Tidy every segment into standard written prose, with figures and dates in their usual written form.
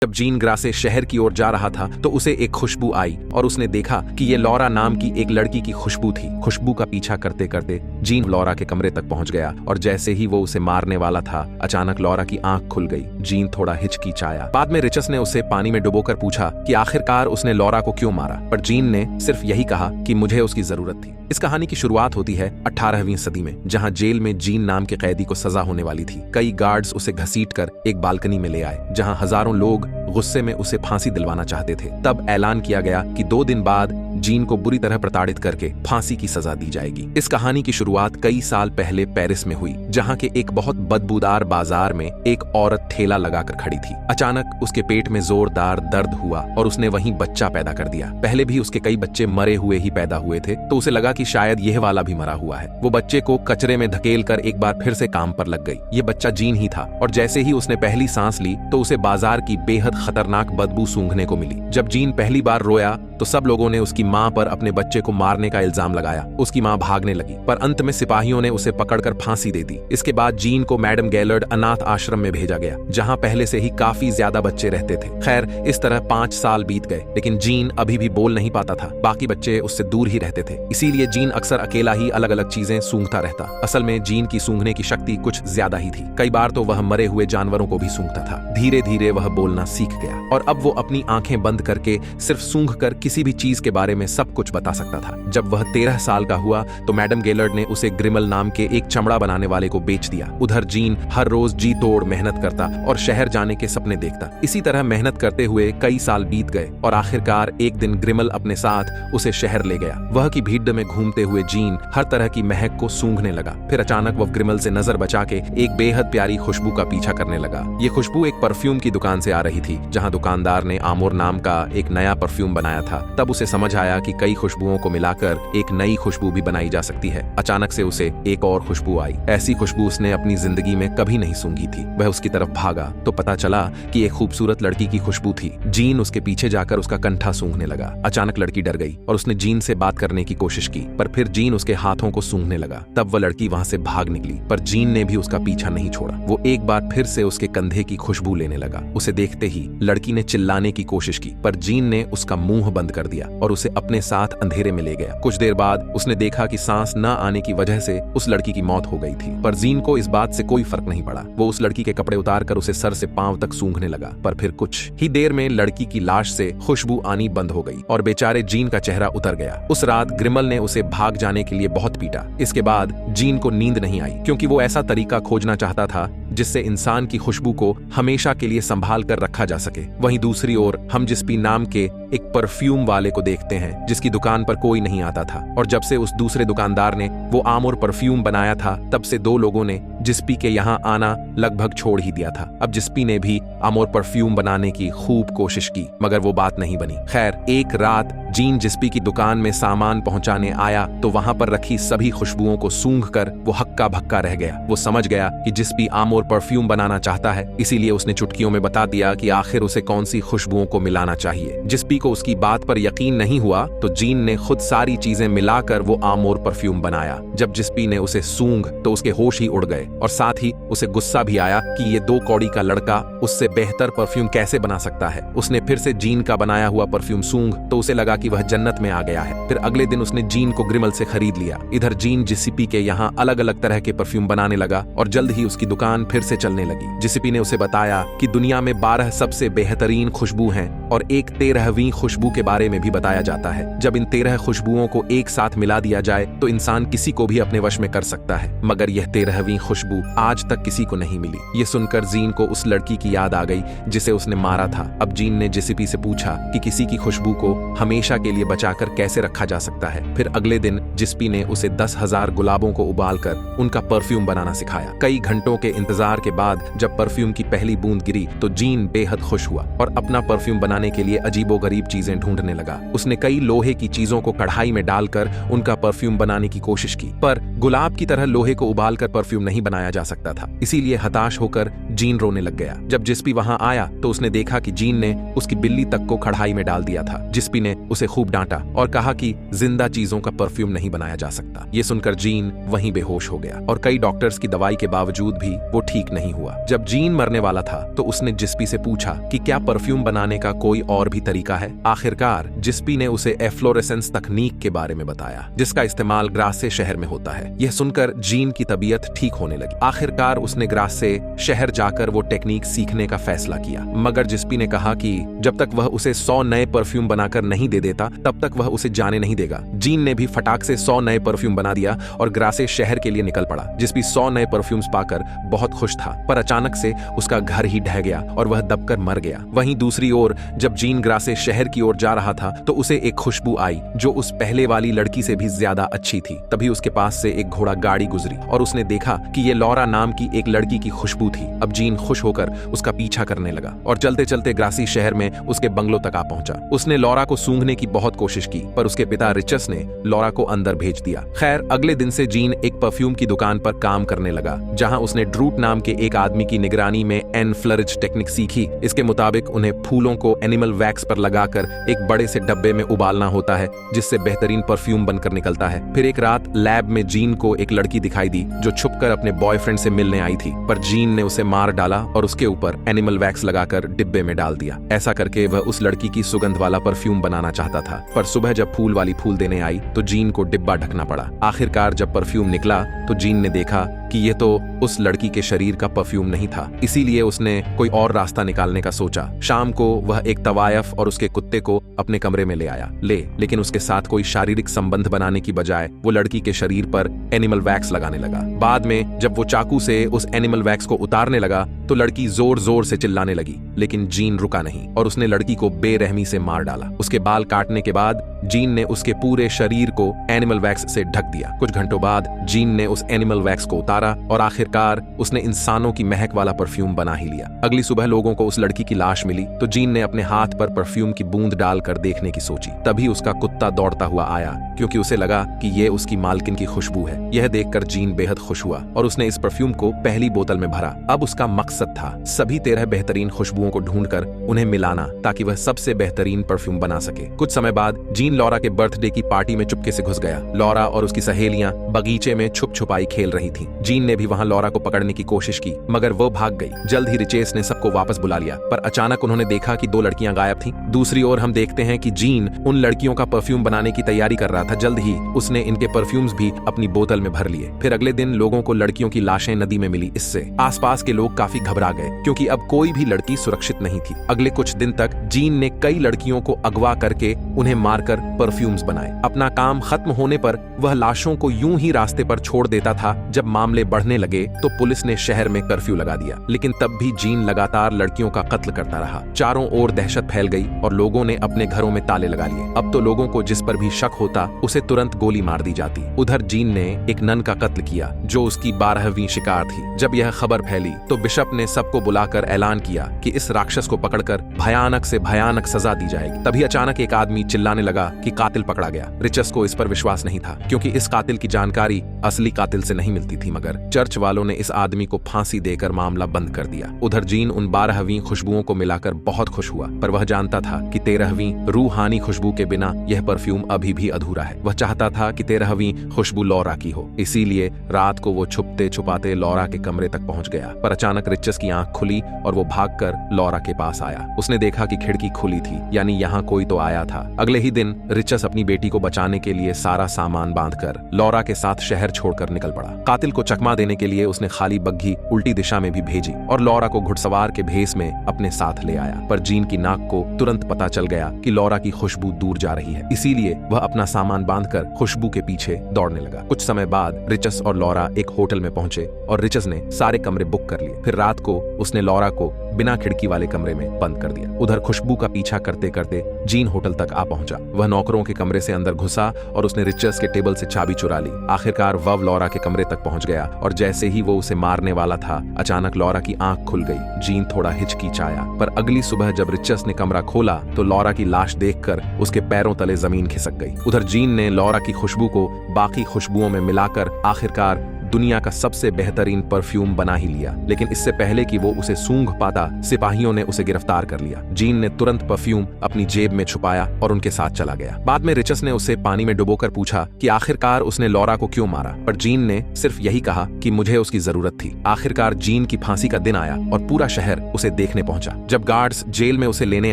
जब gene Grasse शहर की ओर जा रहा था तो उसे एक खुशबू आई और उसने देखा कि ये लॉरा नाम की एक लड़की की खुशबू थी। खुशबू का पीछा करते करते जीन लॉरा के कमरे तक पहुंच गया और जैसे ही वो उसे मारने वाला था, अचानक लॉरा की आंख खुल गई। जीन थोड़ा हिचकिचाया। बाद में रिचस ने उसे पानी में डुबोकर पूछा कि आखिरकार उसने लॉरा को क्यों मारा, पर जीन ने सिर्फ यही कहा कि मुझे उसकी जरूरत थी। इस कहानी की शुरुआत होती है 18वीं सदी में, जहां जेल में जीन नाम के कैदी को सजा होने वाली थी। कई गार्ड्स उसे घसीटकर एक बालकनी में ले आए, जहां हजारों लोग गुस्से में उसे फांसी दिलवाना चाहते थे। तब ऐलान किया गया कि 2 दिन बाद जीन को बुरी तरह प्रताड़ित करके फांसी की सजा दी जाएगी। इस कहानी की शुरुआत कई साल पहले पेरिस में हुई, जहां के एक बहुत बदबूदार बाजार में एक औरत ठेला लगाकर खड़ी थी। अचानक उसके पेट में जोरदार दर्द हुआ और उसने वहीं बच्चा पैदा कर दिया। पहले भी उसके कई बच्चे मरे हुए ही पैदा हुए थे, तो उसे लगा कि शायद यह वाला भी मरा हुआ है। वो बच्चे को कचरे में धकेल कर एक बार फिर से काम पर लग गई। ये बच्चा जीन ही था और जैसे ही उसने पहली सांस ली तो उसे बाजार की बेहद खतरनाक बदबू सूंघने को मिली। जब जीन पहली बार रोया तो सब लोगों ने उसकी मां पर अपने बच्चे को मारने का इल्जाम लगाया। उसकी मां भागने लगी, पर अंत में सिपाहियों ने उसे पकड़कर फांसी दे दी। इसके बाद जीन को मैडम गैलर्ड अनाथ आश्रम में भेजा गया, जहां पहले से ही काफी ज्यादा बच्चे रहते थे। खैर, इस तरह 5 साल बीत गए, लेकिन जीन अभी भी बोल नहीं पाता था। बाकी बच्चे उससे दूर ही रहते थे, इसीलिए जीन अक्सर अकेला ही अलग अलग चीजें सूंघता रहता। असल में जीन की सूंघने की शक्ति कुछ ज्यादा ही थी। कई बार तो वह मरे हुए जानवरों को भी सूंघता था। धीरे धीरे वह बोलना सीख गया और अब वो अपनी आंखें बंद करके सिर्फ सूंघकर किसी भी चीज के बारे में सब कुछ बता सकता था। जब वह 13 साल का हुआ तो मैडम गैलर्ड ने उसे ग्रिमल नाम के एक चमड़ा बनाने वाले को बेच दिया। उधर जीन हर रोज जी तोड़ मेहनत करता और शहर जाने के सपने देखता। इसी तरह मेहनत करते हुए कई साल बीत गए और आखिरकार एक दिन ग्रिमल अपने साथ उसे शहर ले गया। वह की भीड़ में घूमते हुए जीन हर तरह की महक को सूंघने लगा। फिर अचानक वह ग्रिमल से नजर बचा के एक बेहद प्यारी खुशबू का पीछा करने लगा। ये खुशबू एक परफ्यूम की दुकान से आ रही थी, जहां दुकानदार ने आमोर नाम का एक नया परफ्यूम बनाया था। तब उसे समझ आया कि कई खुशबुओं को मिलाकर एक नई खुशबू भी बनाई जा सकती है। अचानक से उसे एक और खुशबू आई। ऐसी खुशबू उसने अपनी जिंदगी में कभी नहीं सूंघी थी। वह उसकी तरफ भागा तो पता चला कि एक खूबसूरत लड़की की खुशबू थी। जीन उसके पीछे जाकर उसका कंठा सूंघने लगा। अचानक लड़की डर गई और उसने जीन से बात करने की कोशिश की, पर फिर जीन उसके हाथों को सूंघने लगा। तब वह लड़की वहां से भाग निकली, पर जीन ने भी उसका पीछा नहीं छोड़ा। वो एक बार फिर से उसके कंधे की खुशबू लेने लगा। उसे देखते ही लड़की ने चिल्लाने की कोशिश की, पर जीन ने उसका मुंह बंद कर दिया और उसे अपने साथ अंधेरे में ले गया। कुछ देर बाद उसने देखा कि सांस न आने की वजह से उस लड़की की मौत हो गई थी, पर जीन को इस बात से कोई फर्क नहीं पड़ा। वो उस लड़की के कपड़े उतारकर उसे सर से पांव तक सूंघने लगा, पर फिर कुछ ही देर में लड़की की लाश से खुशबू आनी बंद हो गई और बेचारे जीन का चेहरा उतर गया। उस रात ग्रिमल ने उसे भाग जाने के लिए बहुत पीटा। इसके बाद जीन को नींद नहीं आई, क्योंकि वो ऐसा तरीका खोजना चाहता था जिससे इंसान की खुशबू को हमेशा के लिए संभाल कर रखा जा सके। वहीं दूसरी ओर हम जिस्पी नाम के एक परफ्यूम वाले को देखते हैं, जिसकी दुकान पर कोई नहीं आता था, और जब से उस दूसरे दुकानदार ने वो आमोर परफ्यूम बनाया था, तब से 2 लोगों ने जिस्पी के यहाँ आना लगभग छोड़ ही दिया था। अब जिस्पी ने भी आमोर परफ्यूम बनाने की खूब कोशिश की, मगर वो बात नहीं बनी। खैर, एक रात जीन जिस्पी की दुकान में सामान पहुंचाने आया तो वहां पर रखी सभी खुशबुओं को सूंघकर वो हक्का भक्का रह गया। वो समझ गया कि जिस्पी आमोर परफ्यूम बनाना चाहता है, इसीलिए उसने चुटकियों में बता दिया कि आखिर उसे कौन सी खुशबुओं को मिलाना चाहिए। जिस्पी को उसकी बात पर यकीन नहीं हुआ तो जीन ने खुद सारी चीजें मिलाकर वो आमोर परफ्यूम बनाया। जब जिस्पी ने उसे सूंघ तो उसके होश ही उड़ गए और साथ ही उसे गुस्सा भी आया कि ये 2 कौड़ी का लड़का उससे बेहतर परफ्यूम कैसे बना सकता है। उसने फिर से जीन का बनाया हुआ परफ्यूम सूंघ तो उसे लगा कि वह जन्नत में आ गया है। फिर अगले दिन उसने जीन को ग्रिमल से खरीद लिया। इधर जीन जिस्पी के यहाँ अलग अलग तरह के परफ्यूम बनाने लगा और जल्द ही उसकी दुकान फिर से चलने लगी। जिस्पी ने उसे बताया कि दुनिया में 12 सबसे बेहतरीन खुशबू हैं और एक 13वीं खुशबू के बारे में भी बताया जाता है। जब इन 13 खुशबुओं को एक साथ मिला दिया जाए तो इंसान किसी को भी अपने वश में कर सकता है, मगर यह 13वीं खुशबू आज तक किसी को नहीं मिली। ये सुनकर जीन को उस लड़की की याद आ गई जिसे उसने मारा था। अब जीन ने जिस्पी से पूछा कि किसी की खुशबू को हमेशा के लिए बचाकर कैसे रखा जा सकता है। फिर अगले दिन जिस्पी ने उसे 10,000 गुलाबों को उबालकर उनका परफ्यूम बनाना सिखाया। कई घंटों के इंतजार के बाद जब परफ्यूम की पहली बूंद गिरी तो जीन बेहद खुश हुआ और अपना परफ्यूम बनाने के लिए अजीबोगरीब चीजें ढूंढने लगा। उसने कई लोहे की चीजों को कढ़ाई में डालकर उनका परफ्यूम बनाने की कोशिश की, पर गुलाब की तरह लोहे को उबालकर परफ्यूम नहीं बनाया जा सकता था। इसीलिए हताश होकर जीन रोने लग गया। जब जिस्पी वहां आया तो उसने देखा कि जीन ने उसकी बिल्ली तक को कढ़ाई में डाल दिया था। जिस्पी ने उसे उसे खूब डांटा और कहा कि जिंदा चीजों का परफ्यूम नहीं बनाया जा सकता। ये सुनकर जीन वहीं बेहोश हो गया और कई डॉक्टर्स की दवाई के बावजूद भी वो ठीक नहीं हुआ। जब जीन मरने वाला था तो उसने जिस्पी से पूछा कि क्या परफ्यूम बनाने का कोई और भी तरीका है। आखिरकार जिस्पी ने उसे एफ्लोरेसेंस तकनीक के बारे में बताया, जिसका इस्तेमाल ग्रासे शहर में होता है। यह सुनकर जीन की तबीयत ठीक होने लगी। आखिरकार उसने ग्रासे शहर जाकर वो टेक्निक सीखने का फैसला किया, मगर जिस्पी ने कहा कि जब तक वह उसे 100 नए परफ्यूम बनाकर नहीं दे देता तब तक वह उसे जाने नहीं देगा। जीन ने भी फटाक से 100 नए परफ्यूम बना दिया और ग्रासे शहर के लिए निकल पड़ा। जिस्पी 100 नए परफ्यूम्स पाकर बहुत खुश था, पर अचानक से उसका घर ही ढह गया और वह दबकर मर गया। वहीं दूसरी ओर जब जीन ग्रासे शहर की ओर जा रहा था तो उसे एक खुशबू आई जो उस पहले वाली लड़की से भी ज्यादा अच्छी थी। तभी उसके पास से एक घोड़ा गाड़ी गुजरी और उसने देखा कि ये लॉरा नाम की एक लड़की की खुशबू थी। अब जीन खुश होकर उसका पीछा करने लगा और चलते चलते ग्रासी शहर में उसके बंगलों तक आ पहुंचा। उसने लॉरा को सूंघने की बहुत कोशिश की, पर उसके पिता रिचस ने लॉरा को अंदर भेज दिया। खैर, अगले दिन से जीन एक परफ्यूम की दुकान पर काम करने लगा, जहां उसने ड्रूट नाम के एक आदमी की निगरानी में एनफ्लरिज टेक्निक सीखी। इसके मुताबिक उन्हें फूलों को एनिमल वैक्स पर लगाकर एक बड़े से डब्बे में उबालना होता है, जिससे बेहतरीन परफ्यूम बनकर निकलता है। फिर एक रात लैब में जीन को एक लड़की दिखाई दी जो छुपकर अपने बॉयफ्रेंड से मिलने आई थी, पर जीन ने उसे मार डाला और उसके ऊपर एनिमल वैक्स लगाकर डिब्बे में डाल दिया। ऐसा करके वह उस लड़की की सुगंध वाला परफ्यूम बनाना चाहता था, पर सुबह जब फूल वाली फूल देने आई तो जीन को डिब्बा ढकना पड़ा। आखिरकार जब परफ्यूम निकला तो जीन ने देखा कि ये तो उस लड़की के शरीर का परफ्यूम नहीं था, इसीलिए उसने कोई और रास्ता निकालने का सोचा। शाम को वह एक तवायफ और उसके कुत्ते को अपने कमरे में ले आया, लेकिन उसके साथ कोई शारीरिक संबंध बनाने की बजाय वो लड़की के शरीर पर एनिमल वैक्स लगाने लगा। बाद में जब वो चाकू से उस एनिमल वैक्स को उतारने लगा तो लड़की जोर जोर से चिल्लाने लगी, लेकिन जीन रुका नहीं और उसने लड़की को बेरहमी से मार डाला। उसके बाल काटने के बाद जीन ने उसके पूरे शरीर को एनिमल वैक्स से ढक दिया। कुछ घंटों बाद जीन ने उस एनिमल वैक्स को उतारा और आखिरकार उसने इंसानों की महक वाला परफ्यूम बना ही लिया। अगली सुबह लोगों को उस लड़की की लाश मिली तो जीन ने अपने हाथ पर परफ्यूम की बूंद डालकर देखने की सोची। तभी उसका कुत्ता दौड़ता हुआ आया, क्योंकि उसे लगा कि ये उसकी मालकिन की खुशबू है। यह देखकर जीन बेहद खुश हुआ और उसने इस परफ्यूम को पहली बोतल में भरा। अब उसका मकसद था सभी 13 बेहतरीन खुशबुओं को ढूंढकर उन्हें मिलाना, ताकि वह सबसे बेहतरीन परफ्यूम बना सके। कुछ समय बाद जीन लॉरा के बर्थडे की पार्टी में चुपके से घुस गया। लॉरा और उसकी सहेलियां बगीचे में छुप छुपाई खेल रही थीं। जीन ने भी वहां लॉरा को पकड़ने की कोशिश की, मगर वो भाग गई। जल्द ही रिचेस ने सबको वापस बुला लिया, पर अचानक उन्होंने देखा कि 2 लड़कियां गायब थीं। दूसरी ओर हम देखते हैं कि जीन उन लड़कियों का परफ्यूम बनाने की तैयारी कर रहा था। जल्द ही उसने इनके परफ्यूम्स भी अपनी बोतल में भर लिए। फिर अगले दिन लोगों को लड़कियों की लाशें नदी में मिली। इससे आसपास के लोग काफी घबरा गए, क्योंकि अब कोई भी लड़की सुरक्षित नहीं थी। अगले कुछ दिन तक जीन ने कई लड़कियों को अगवा करके उन्हें मारकर परफ्यूम्स बनाए। अपना काम खत्म होने पर वह लाशों को यूं ही रास्ते पर छोड़ देता था। जब मामले बढ़ने लगे तो पुलिस ने शहर में कर्फ्यू लगा दिया, लेकिन तब भी जीन लगातार लड़कियों का कत्ल करता रहा। चारों ओर दहशत फैल गई और लोगों ने अपने घरों में ताले लगा लिए। अब तो लोगों को जिस पर भी शक होता उसे तुरंत गोली मार दी जाती। उधर जीन ने एक नन का कत्ल किया जो उसकी 12वीं शिकार थी। जब यह खबर फैली तो बिशप ने सबको बुलाकर ऐलान किया कि इस राक्षस को पकड़कर भयानक से भयानक सजा दी जाएगी। तभी अचानक एक आदमी चिल्लाने लगा कि कातिल पकड़ा गया। रिचस को इस पर विश्वास नहीं था, क्योंकि इस कातिल की जानकारी असली कातिल से नहीं मिलती थी, मगर चर्च वालों ने इस आदमी को फांसी देकर मामला बंद कर दिया। उधर जीन उन 12वीं खुशबुओं को मिलाकर बहुत खुश हुआ, पर वह जानता था कि 13वीं रूहानी खुशबू के बिना यह परफ्यूम अभी भी अधूरा है। वह चाहता था कि 13वीं खुशबू लॉरा की हो, इसीलिए रात को वो छुपते छुपाते लॉरा के कमरे तक पहुंच गया। पर अचानक रिचस की आंख खुली और वो भागकर लॉरा के पास आया। उसने देखा कि खिड़की खुली थी, यानी यहाँ कोई तो आया था। अगले ही दिन रिचस अपनी बेटी को बचाने के लिए सारा सामान बांधकर लॉरा के साथ शहर छोड़कर निकल पड़ा। कातिल को चकमा देने के लिए उसने खाली बग्घी उल्टी दिशा में भी भेजी और लॉरा को घुड़सवार के भेस में अपने साथ ले आया। पर जीन की नाक को तुरंत पता चल गया कि लॉरा की खुशबू दूर जा रही है, इसीलिए वह अपना सामान बांधकर खुशबू के पीछे दौड़ने लगा। कुछ समय बाद रिचस और लॉरा एक होटल में पहुंचे और रिचस ने सारे कमरे बुक कर लिए। फिर रात को उसने लॉरा को बिना खिड़की वाले कमरे में बंद कर दिया। उधर खुशबू का पीछा करते करते जीन होटल तक आ पहुंचा। वह नौकरों के कमरे से अंदर घुसा और उसने रिचर्स के टेबल से चाबी चुरा ली। आखिरकार वह लॉरा के कमरे तक पहुंच गया और जैसे ही वो उसे मारने वाला था, अचानक लॉरा की आंख खुल गई। जीन थोड़ा हिचकिचाया, पर अगली सुबह जब रिचर्स ने कमरा खोला तो लॉरा की लाश देखकर उसके पैरों तले जमीन खिसक गई। उधर जीन ने लॉरा की खुशबू को बाकी खुशबुओं में मिलाकर आखिरकार दुनिया का सबसे बेहतरीन परफ्यूम बना ही लिया। लेकिन इससे पहले कि वो उसे सूंघ पाता, सिपाहियों ने उसे गिरफ्तार कर लिया। जीन ने तुरंत परफ्यूम अपनी जेब में छुपाया और उनके साथ चला गया। बाद में रिचस ने उससे पानी में डुबोकर पूछा कि आखिरकार उसने लॉरा को क्यों मारा, पर जीन ने सिर्फ यही कहा कि मुझे उसकी जरूरत थी। आखिरकार जीन की फांसी का दिन आया और पूरा शहर उसे देखने पहुंचा। जब गार्ड्स जेल में उसे लेने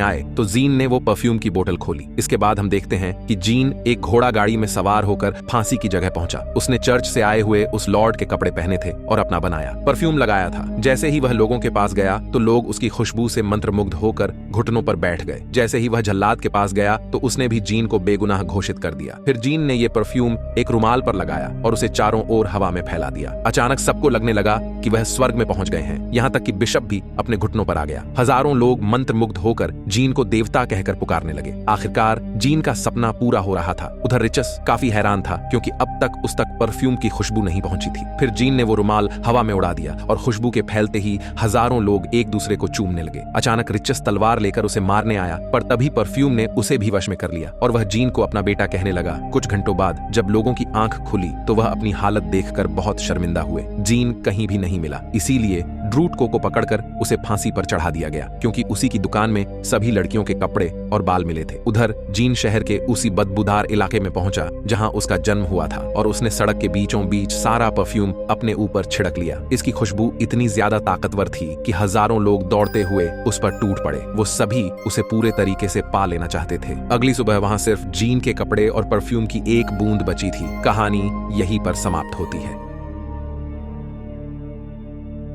आए तो जीन ने वो परफ्यूम की बोतल खोली। इसके बाद हम देखते हैं कि जीन एक घोड़ा गाड़ी में सवार होकर फांसी की जगह पहुंचा। उसने चर्च से आए हुए उस लॉर्ड के कपड़े पहने थे और अपना बनाया परफ्यूम लगाया था। जैसे ही वह लोगों के पास गया तो लोग उसकी खुशबू से मंत्रमुग्ध होकर घुटनों पर बैठ गए। जैसे ही वह जल्लाद के पास गया तो उसने भी जीन को बेगुनाह घोषित कर दिया। फिर जीन ने ये परफ्यूम एक रुमाल पर लगाया और उसे चारों ओर हवा में फैला दिया। अचानक सबको लगने लगा कि वह स्वर्ग में पहुंच गए हैं। यहाँ तक कि बिशप भी अपने घुटनों पर आ गया। हजारों लोग मंत्रमुग्ध होकर जीन को देवता कहकर पुकारने लगे। आखिरकार जीन का सपना पूरा हो रहा था। उधर रिचस काफी हैरान था क्योंकि अब तक उस तक परफ्यूम की खुशबू नहीं पहुंची थी। फिर जीन ने वो रुमाल हवा में उड़ा दिया और खुशबू के फैलते ही हजारों लोग एक दूसरे को चूमने लगे। अचानक रिचस तलवार लेकर उसे मारने आया, पर तभी परफ्यूम ने उसे भी वश में कर लिया और वह जीन को अपना बेटा कहने लगा। कुछ घंटों बाद जब लोगों की आंख खुली तो वह अपनी हालत देखकर बहुत शर्मिंदा हुए। जीन कहीं भी नहीं मिला, इसीलिए ड्रूटको को पकड़कर उसे फांसी पर चढ़ा दिया गया क्योंकि उसी की दुकान में सभी लड़कियों के कपड़े और बाल मिले थे। उधर जीन शहर के उसी बदबूदार इलाके में पहुंचा जहां उसका जन्म हुआ था और उसने सड़क के बीचों बीच सारा परफ्यूम अपने ऊपर छिड़क लिया। इसकी खुशबू इतनी ज्यादा ताकतवर थी कि हजारों लोग दौड़ते हुए उस पर टूट पड़े। वो सभी उसे पूरे तरीके से पा लेना चाहते थे। अगली सुबह वहां सिर्फ जीन के कपड़े और परफ्यूम की एक बूंद बची थी। कहानी यहीं पर समाप्त होती है।